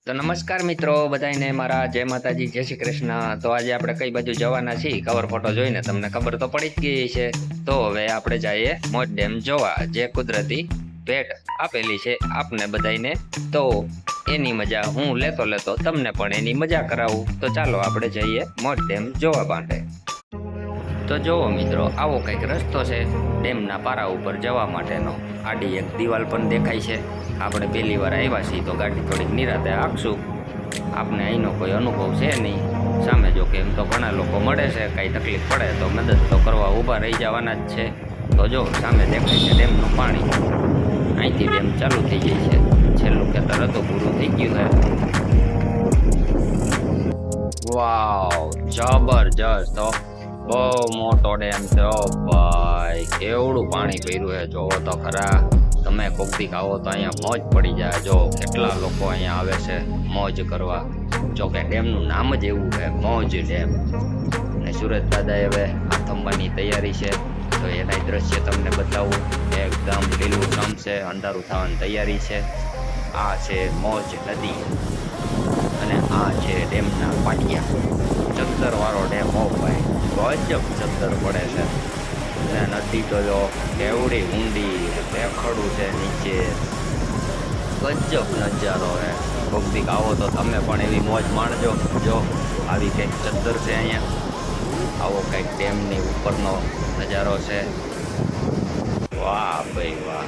તો નમસ્કાર મિત્રો બધાને મારા જય માતાજી જય શ્રી કૃષ્ણ। તો આજે આપણે કઈ બાજુ જવાના છીએ કવર ફોટો જોઈને તમને ખબર તો પડી જ ગઈ છે। તો હવે આપણે જઈએ મોજ ડેમ જોવા, જે કુદરતી ભેટ આપેલી છે આપને બધાને। તો એની મજા હું લેતો લેતો તમને પણ એની મજા કરાવું। તો ચાલો આપણે જઈએ મોજ ડેમ જોવા માટે। તો જોવો મિત્રો, આવો કંઈક રસ્તો છે ડેમના પારા ઉપર જવા માટેનો। આડી એક દિવાલ પણ દેખાય છે। આપણે પહેલી વાર આવ્યા છીએ તો ગાડી થોડીક નિરાતે હાંકશું। આપને અહીંનો કોઈ અનુભવ છે નહીં। સામે જો કે એમ તો ઘણા લોકો મળે છે, કાંઈ તકલીફ પડે તો મદદ તો કરવા ઊભા રહી જવાના જ છે। તો જો સામે દેખાય છે ડેમનું પાણી, અહીંથી ડેમ ચાલુ થઈ જાય છે। છેલ્લું ખેતર હતું પૂરું થઈ ગયું છે। વાવ, જબરજસ્ત! બહુ મોટો ડેમ છે। ઓ ભાઈ, કેવડું પાણી ભર્યું છે જોવો તો ખરા। તમે કોક દી આવો તો અહીંયા મોજ પડી જાય। જો કેટલા લોકો અહીંયા આવે છે મોજ કરવા। જો કે ડેમનું નામ જ એવું છે, મોજ ડેમ। અને સુરત દાદાએ હવે આથમવાની તૈયારી છે, તો એના દ્રશ્ય તમને બતાવું। એકદમ લીલું છમ છે, અંધારું થવાની તૈયારી છે। આ છે મોજ નદી અને આ છે ડેમના પાટિયા। ચદ્દર વાળો ડેમ, હો ભાઈ, ગજબ ચદ્દર પડે છે। અને નદી તો જો કેવડી ઊંડી, ભેખડું છે નીચે, ગજબ નજારો છે। કોક આવો તો તમે પણ એવી મોજ માણજો। જો આવી કંઈક ચદ્દર છે અહીંયા, આવો કંઈક ડેમની ઉપરનો નજારો છે। વાહ ભાઈ વાહ,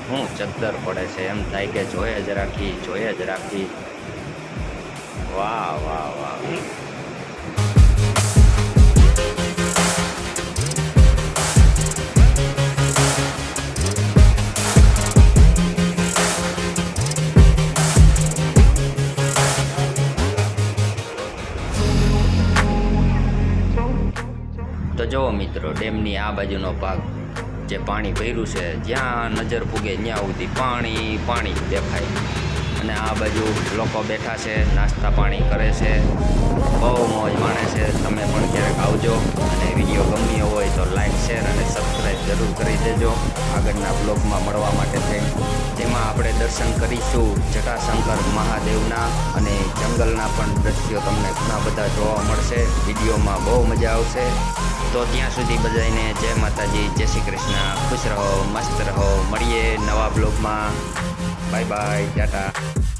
હું ચદ્દર પડે છે, એમ થાય કે જોઈએ જ રાખી, જોઈએ જ રાખી। વાહ વાહ વાહ। તો જુઓ મિત્રો, ડેમની આ બાજુનો ભાગ જે પાણી ભર્યું છે, જ્યાં નજર પૂગે ત્યાં સુધી પાણી પાણી દેખાય। અને આ બાજુ લોકો બેઠા છે, નાસ્તા પાણી કરે છે, બહુ મોજ માણે છે। તમે પણ ક્યારેક આવજો, અને વિડીયો ગમ્યો હોય તો લાઈક, શેર અને સબસ્ક્રાઈબ જરૂર કરી દેજો આગળના બ્લોગમાં મળવા માટે થઈ। તેમાં આપણે દર્શન કરીશું જટાશંકર મહાદેવના, અને જંગલના પણ દ્રશ્યો તમને ઘણા બધા જોવા મળશે। વિડીયોમાં બહુ મજા આવશે। તો ત્યાં સુધી બધાને જય માતાજી, જય શ્રી કૃષ્ણ। ખુશ રહો, મસ્ત રહો, મળીએ નવા બ્લોગમાં। Bye bye, Tata.